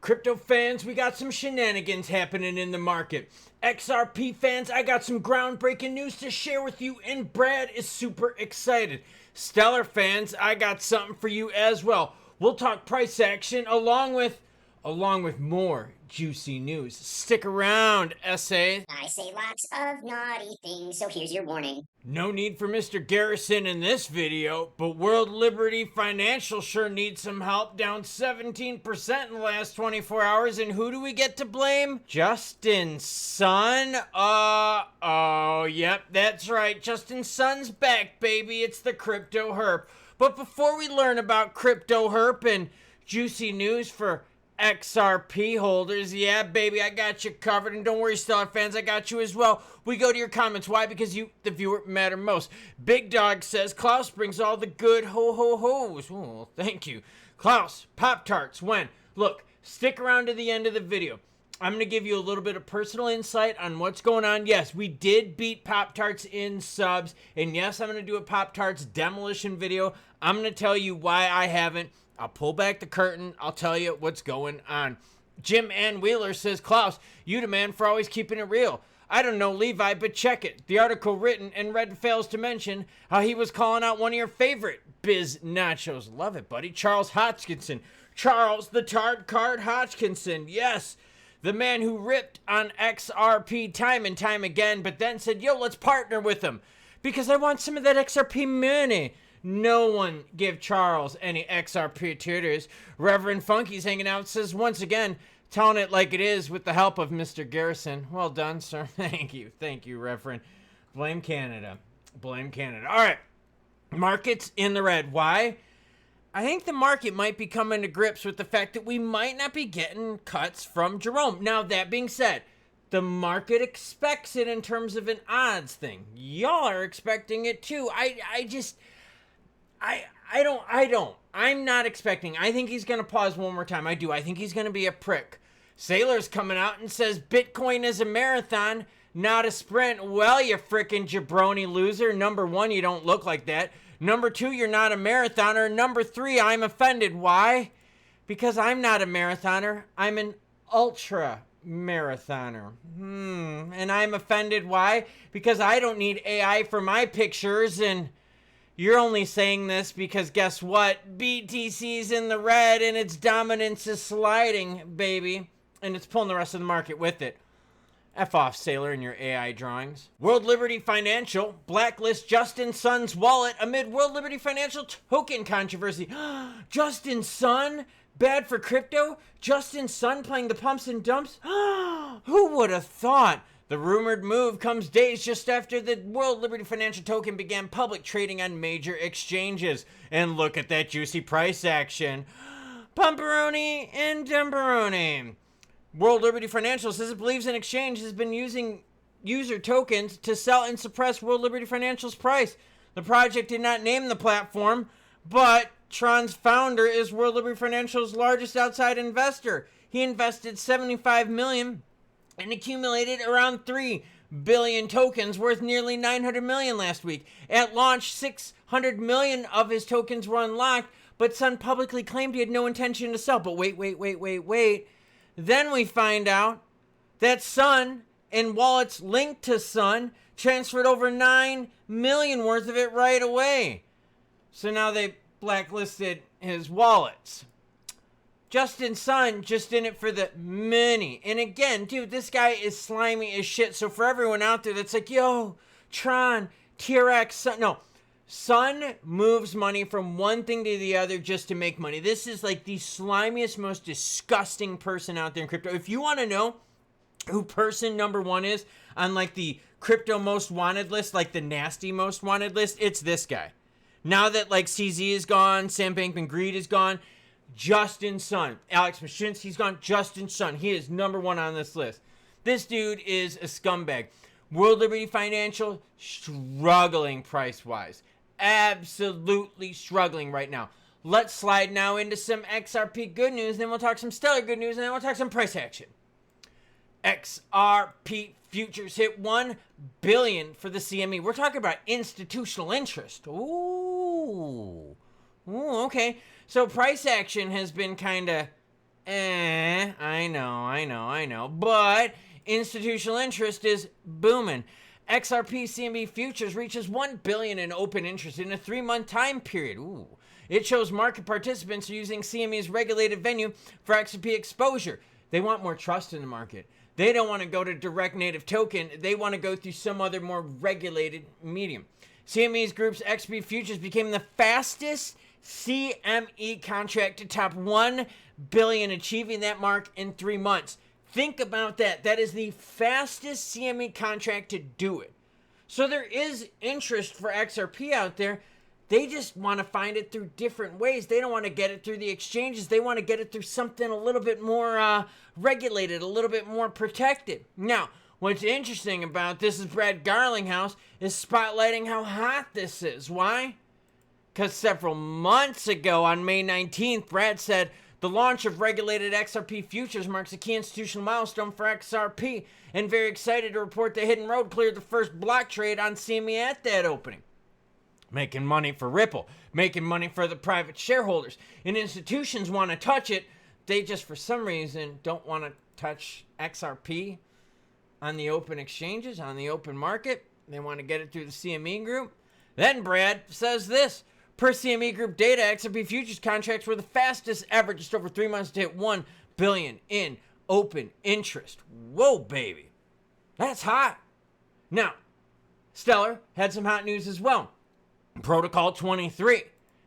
Crypto fans, we got some shenanigans happening in the market. XRP fans, I got some groundbreaking news to share with you, and Brad is super excited. Stellar fans, I got something for you as well. We'll talk price action along with more juicy news. Stick around, SA. I say lots of naughty things, so here's your warning. No need for Mr. Garrison in this video, but World Liberty Financial sure needs some help, down 17% in the last 24 hours. And who do we get to blame? Justin Sun. Oh, yep, that's right. Justin Sun's back, baby. It's the Crypto Herp. But before we learn about Crypto Herp and juicy news for XRP holders, yeah, baby, I got you covered. And don't worry, Stellar fans, I got you as well. We go to your comments. Why? Because you, the viewer, matter most. Big Dog says, Klaus brings all the good ho-ho-hos. Oh, thank you. Klaus, Pop-Tarts, when? Look, stick around to the end of the video. I'm going to give you a little bit of personal insight on what's going on. Yes, we did beat Pop-Tarts in subs. And yes, I'm going to do a Pop-Tarts demolition video. I'm going to tell you why I haven't. I'll pull back the curtain. I'll tell you what's going on. Jim Ann Wheeler says, Klaus, you the man for always keeping it real. I don't know Levi, but check it. The article written and read fails to mention how he was calling out one of your favorite biz nachos. Love it, buddy. Charles Hodgkinson. Charles the Tart Card Hodgkinson. Yes, the man who ripped on XRP time and time again, but then said, yo, let's partner with him because I want some of that XRP money. No one give Charles any XRP tutors. Reverend Funky's hanging out, says once again, telling it like it is with the help of Mr. Garrison. Well done, sir. Thank you. Thank you, Reverend. Blame Canada. Blame Canada. All right. Markets in the red. Why? I think the market might be coming to grips with the fact that we might not be getting cuts from Jerome. Now, that being said, the market expects it in terms of an odds thing. Y'all are expecting it too. I'm not expecting. I think he's going to pause one more time. I do. I think he's going to be a prick. Sailor's coming out and says Bitcoin is a marathon, not a sprint. Well, you frickin' jabroni loser. Number one, you don't look like that. Number two, you're not a marathoner. Number three, I'm offended. Why? Because I'm not a marathoner. I'm an ultra marathoner. And I'm offended. Why? Because I don't need AI for my pictures, and you're only saying this because guess what? BTC's in the red and its dominance is sliding, baby. And it's pulling the rest of the market with it. F off, Sailor, and your AI drawings. World Liberty Financial blacklists Justin Sun's wallet amid World Liberty Financial token controversy. Justin Sun? Bad for crypto? Justin Sun playing the pumps and dumps? Who would have thought? The rumored move comes days just after the World Liberty Financial token began public trading on major exchanges. And look at that juicy price action. Pumperoni and Dumperoni. World Liberty Financial says it believes an exchange has been using user tokens to sell and suppress World Liberty Financial's price. The project did not name the platform, but Tron's founder is World Liberty Financial's largest outside investor. He invested $75 million and accumulated around 3 billion tokens worth nearly 900 million last week. At launch, 600 million of his tokens were unlocked, but Sun publicly claimed he had no intention to sell. But wait. Then we find out that Sun and wallets linked to Sun transferred over 9 million worth of it right away. So now they blacklisted his wallets. Justin Sun just in it for the money. And again, dude, this guy is slimy as shit. So for everyone out there that's like, yo, Tron, TRX, Sun. No, Sun moves money from one thing to the other just to make money. This is like the slimiest, most disgusting person out there in crypto. If you want to know who person number one is on like the crypto most wanted list, like the nasty most wanted list, it's this guy. Now that like CZ is gone, Sam Bankman-Fried is gone, Justin Sun. Alex Mashinsky's gone. Justin Sun. He is number one on this list. This dude is a scumbag. World Liberty Financial struggling price-wise. Absolutely struggling right now. Let's slide now into some XRP good news. Then we'll talk some stellar good news. And then we'll talk some price action. XRP Futures hit $1 billion for the CME. We're talking about institutional interest. Ooh, okay. So price action has been kind of on I know. But institutional interest is booming. XRP CME Futures reaches 1 billion in open interest in a 3-month time period. Ooh. It shows market participants are using CME's regulated venue for XRP exposure. They want more trust in the market. They don't want to go to direct native token. They want to go through some other more regulated medium. CME Group's XRP Futures became the fastest CME contract to top 1 billion, achieving that mark in 3 months. Think about that. That is the fastest CME contract to do it. So there is interest for XRP out there. They just want to find it through different ways. They don't want to get it through the exchanges. They want to get it through something a little bit more regulated, a little bit more protected. Now, what's interesting about this is Brad Garlinghouse is spotlighting how hot this is. Why? Because several months ago on May 19th, Brad said, the launch of regulated XRP futures marks a key institutional milestone for XRP, and very excited to report that Hidden Road cleared the first block trade on CME at that opening. Making money for Ripple, making money for the private shareholders. And institutions want to touch it. They just, for some reason, don't want to touch XRP on the open exchanges, on the open market. They want to get it through the CME Group. Then Brad says this. Per CME Group data, XRP futures contracts were the fastest ever, just over 3 months to hit 1 billion in open interest. Whoa, baby. That's hot. Now, Stellar had some hot news as well. Protocol 23.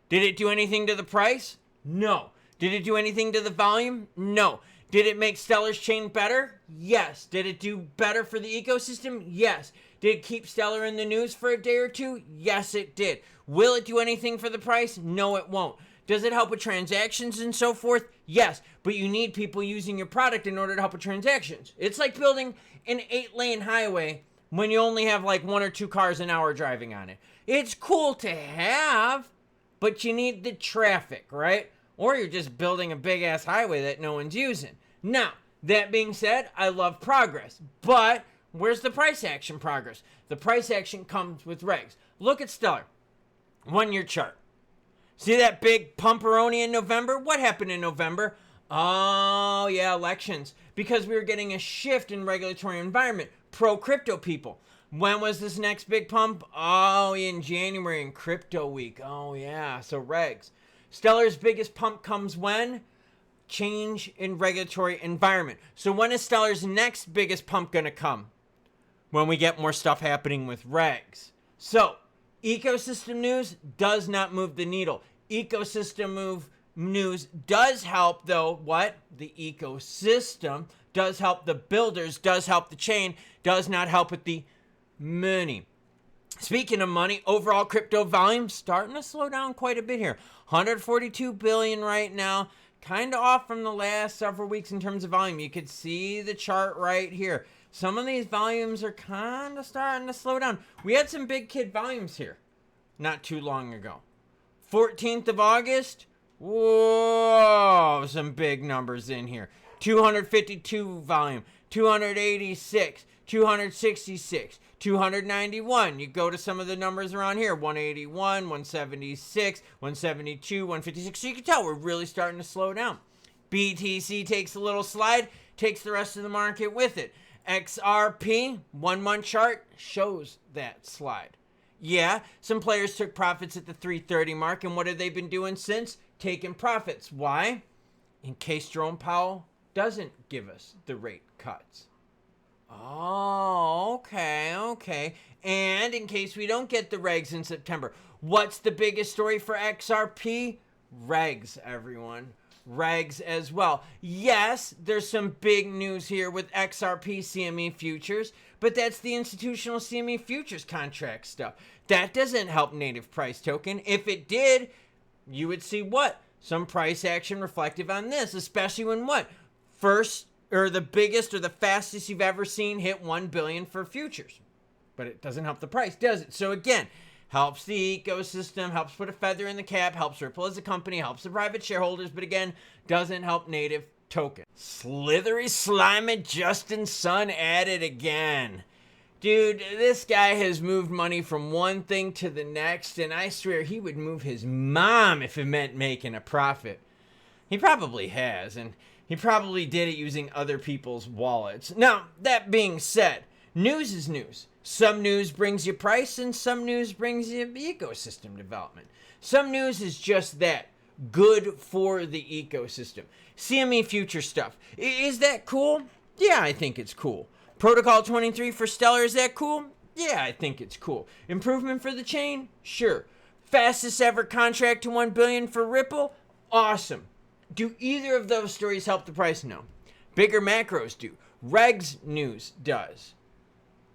Did it do anything to the price? No. Did it do anything to the volume? No. Did it make Stellar's chain better? Yes. Did it do better for the ecosystem? Yes. Did it keep Stellar in the news for a day or two? Yes, it did. Will it do anything for the price? No, it won't. Does it help with transactions and so forth? Yes, but you need people using your product in order to help with transactions. It's like building an 8-lane highway when you only have like 1 or 2 cars an hour driving on it. It's cool to have, but you need the traffic, right? Or you're just building a big-ass highway that no one's using. Now, that being said, I love progress, but where's the price action progress? The price action comes with regs. Look at Stellar. 1-year chart. See that big pumperoni in November? What happened in November? Oh, yeah, elections. Because we were getting a shift in regulatory environment. Pro-crypto people. When was this next big pump? Oh, in January in Crypto Week. Oh, yeah. So regs. Stellar's biggest pump comes when? Change in regulatory environment. So when is Stellar's next biggest pump going to come? When we get more stuff happening with regs. So, ecosystem news does not move the needle. Ecosystem news does help, though, what? The ecosystem does help the builders, does help the chain, does not help with the money. Speaking of money, overall crypto volume starting to slow down quite a bit here. 142 billion right now, kind of off from the last several weeks in terms of volume. You could see the chart right here. Some of these volumes are kind of starting to slow down. We had some big kid volumes here not too long ago. 14th of August, whoa, some big numbers in here. 252 volume, 286, 266, 291. You go to some of the numbers around here, 181, 176, 172, 156. So you can tell we're really starting to slow down. BTC takes a little slide, takes the rest of the market with it. XRP, 1-month chart, shows that slide. Yeah, some players took profits at the 330 mark, and what have they been doing since? Taking profits. Why? In case Jerome Powell doesn't give us the rate cuts. Oh, okay. And in case we don't get the regs in September, what's the biggest story for XRP? Regs, everyone. Regs as well. Yes, there's some big news here with XRP CME futures, but that's the institutional CME futures contract stuff. That doesn't help native price token. If it did, you would see what? Some price action reflective on this, especially when what? First, or the biggest or the fastest you've ever seen hit 1 billion for futures. But it doesn't help the price, does it? So again, helps the ecosystem, helps put a feather in the cap, helps Ripple as a company, helps the private shareholders, but again, doesn't help native token. Slithery slimy Justin Sun at it again. Dude, this guy has moved money from one thing to the next, and I swear he would move his mom if it meant making a profit. He probably has, and He probably did it using other people's wallets. Now, that being said, news is news. Some news brings you price and some news brings you ecosystem development. Some news is just that, good for the ecosystem. CME future stuff. Is that cool? Yeah, I think it's cool. Protocol 23 for Stellar, is that cool? Yeah, I think it's cool. Improvement for the chain? Sure. Fastest ever contract to 1 billion for Ripple? Awesome. Do either of those stories help the price? No. Bigger macros do. Regs news does.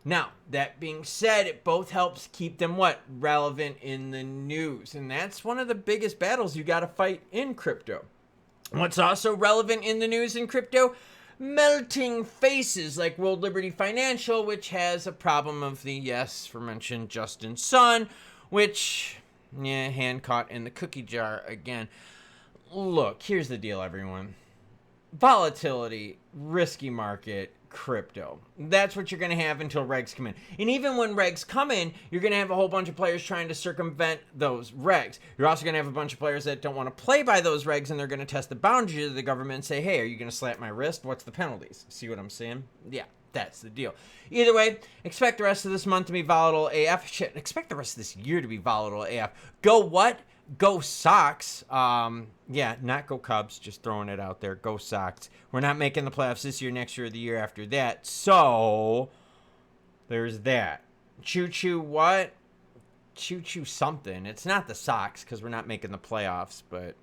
Now, that being said, it both helps keep them what? Relevant in the news. And that's one of the biggest battles you got to fight in crypto. What's also relevant in the news in crypto? Melting faces like World Liberty Financial, which has a problem of the, yes, aforementioned Justin Sun, which, yeah, hand caught in the cookie jar again. Look, here's the deal, everyone. Volatility, risky market, crypto. That's what you're going to have until regs come in. And even when regs come in, you're going to have a whole bunch of players trying to circumvent those regs. You're also going to have a bunch of players that don't want to play by those regs, and they're going to test the boundaries of the government and say, hey, are you going to slap my wrist? What's the penalties? See what I'm saying? Yeah, that's the deal. Either way, expect the rest of this month to be volatile AF. Shit, expect the rest of this year to be volatile AF. Go what? Go Sox. Yeah, not go Cubs. Just throwing it out there. Go Sox. We're not making the playoffs this year, next year, or the year after that. So, there's that. Choo-choo what? Choo-choo something. It's not the Sox because we're not making the playoffs, but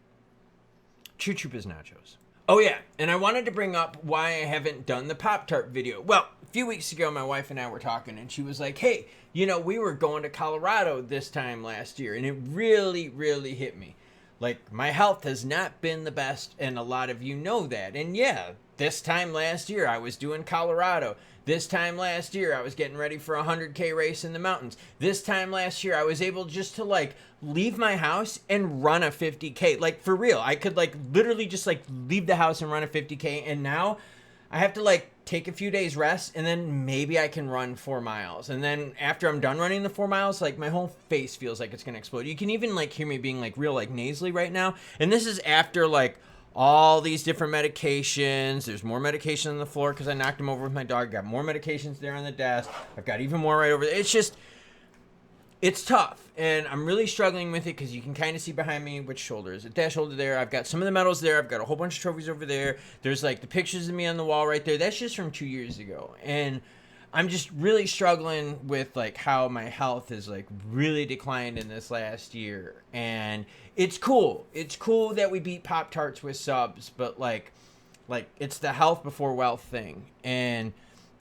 choo-choo nachos. Oh, yeah, and I wanted to bring up why I haven't done the Pop-Tart video. Well, a few weeks ago, my wife and I were talking, and she was like, hey, you know, we were going to Colorado this time last year, and it really, really hit me. Like, my health has not been the best, and a lot of you know that. And yeah, this time last year, I was doing Colorado. This time last year, I was getting ready for a 100K race in the mountains. This time last year, I was able just to, like, leave my house and run a 50K. Like, for real, I could, like, literally just, like, leave the house and run a 50K, and now I have to, like, take a few days rest, and then maybe I can run 4 miles. And then after I'm done running the 4 miles, like, my whole face feels like it's gonna explode. You can even, like, hear me being, like, real, like, nasally right now. And this is after, like, all these different medications. There's more medication on the floor because I knocked him over with my dog. Got more medications there on the desk. I've got even more right over there. It's just, it's tough. And I'm really struggling with it because you can kind of see behind me which shoulder is it. That shoulder there. I've got some of the medals there. I've got a whole bunch of trophies over there. There's like the pictures of me on the wall right there. That's just from 2 years ago. And I'm just really struggling with like how my health has like really declined in this last year. And it's cool. It's cool that we beat Pop-Tarts with subs, but like it's the health before wealth thing. And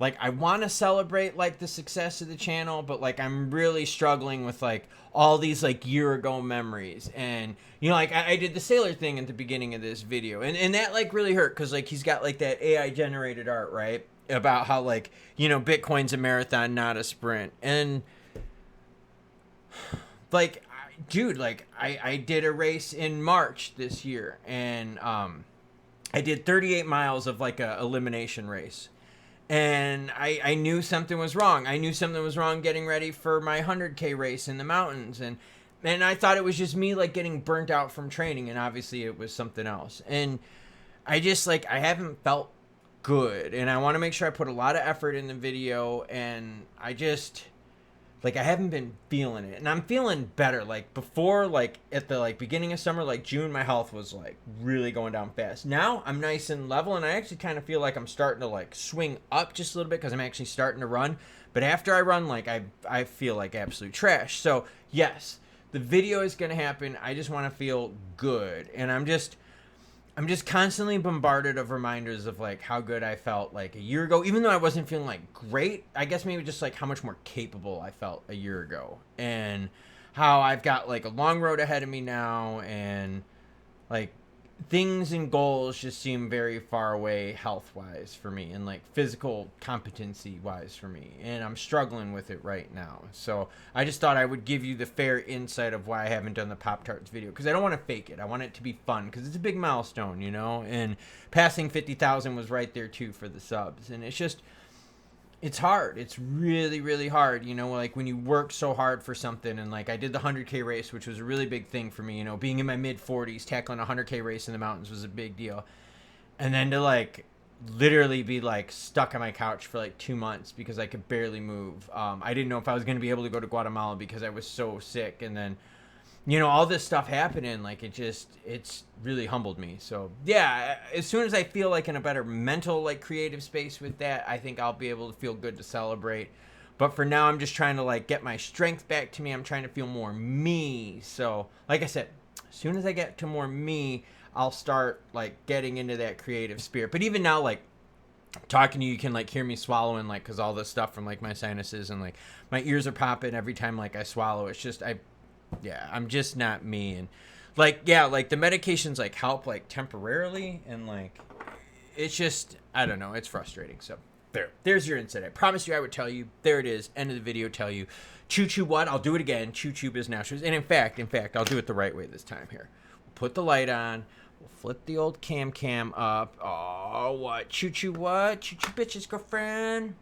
like, I want to celebrate, like, the success of the channel, but, like, I'm really struggling with, like, all these, like, year-ago memories. And, you know, like, I did the sailor thing at the beginning of this video. And that, like, really hurt because, like, he's got, like, that AI-generated art, right? About how, like, you know, Bitcoin's a marathon, not a sprint. And, like, dude, like, I did a race in March this year. And I did 38 miles of, like, a elimination race. And I knew something was wrong. I knew something was wrong getting ready for my 100K race in the mountains. And I thought it was just me, like, getting burnt out from training. And obviously it was something else. And I just, like, I haven't felt good. And I want to make sure I put a lot of effort in the video. And I just, like, I haven't been feeling it. And I'm feeling better. Like, before, like, at the, like, beginning of summer, like, June, my health was, like, really going down fast. Now, I'm nice and level, and I actually kind of feel like I'm starting to, like, swing up just a little bit because I'm actually starting to run. But after I run, like, I feel like absolute trash. So, yes, the video is going to happen. I just want to feel good. And I'm just constantly bombarded of reminders of, like, how good I felt, like, a year ago. Even though I wasn't feeling, like, great, I guess maybe just, like, how much more capable I felt a year ago. And how I've got, like, a long road ahead of me now. And, like, things and goals just seem very far away health-wise for me. And, like, physical competency-wise for me. And I'm struggling with it right now. So I just thought I would give you the fair insight of why I haven't done the Pop-Tarts video. Because I don't want to fake it. I want it to be fun. Because it's a big milestone, you know? And passing 50,000 was right there, too, for the subs. And it's just, it's hard. It's really, really hard, you know? Like, when you work so hard for something. And, like, I did the 100K race, which was a really big thing for me, you know? Being in my mid-40s, tackling a 100K race in the mountains was a big deal. And then to like literally be like stuck on my couch for like 2 months because I could barely move. I didn't know if I was going to be able to go to Guatemala because I was so sick. And then, all this stuff happening, like it's really humbled me. So yeah, as soon as I feel like in a better mental, like creative space with that, I think I'll be able to feel good to celebrate. But for now, I'm just trying to like get my strength back to me. I'm trying to feel more me. So like I said, as soon as I get to more me, I'll start like getting into that creative spirit. But even now, like talking to you, you can like hear me swallowing, like, cause all this stuff from like my sinuses and like my ears are popping every time like I swallow. It's just I'm just not me. And like like the medications like help like temporarily, and like it's just I don't know. It's frustrating. So there's your insight. I promised you I would tell you. There it is. End of the video. Tell you. Choo what? I'll do it again. Choo is now. And in fact, I'll do it the right way this time here. We'll put the light on. We'll flip the old cam up. Oh, what? Choo what? Choo bitches, girlfriend.